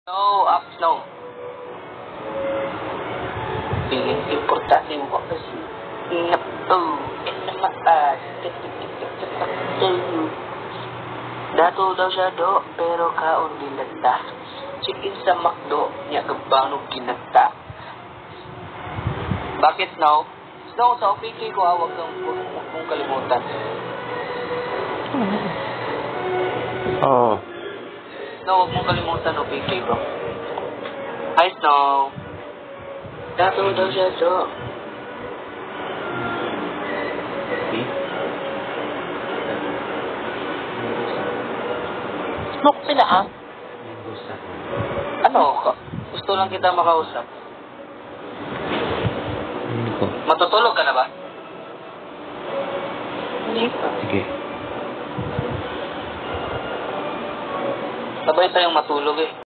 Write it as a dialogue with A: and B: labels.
A: No, up, no. Piling importante mo kasi napo, inamaas, dato daw siya do, pero kaon dinagta. Chicken sa McDo, niya kabanog ginagta. Bakit no? Snow, sa OPK ko huwag kang kalimutan.
B: Oo.
A: Snow, huwag mong kalimutan OPK bro. Hi Snow. Dato daw siya do.
C: Smoke sila ah.
A: Ano? Gusto lang kita makausap.
B: Hindi ko.
A: Matutulog ka na ba?
C: Hindi pa.
B: Sige.
A: Sabay tayong matulog eh.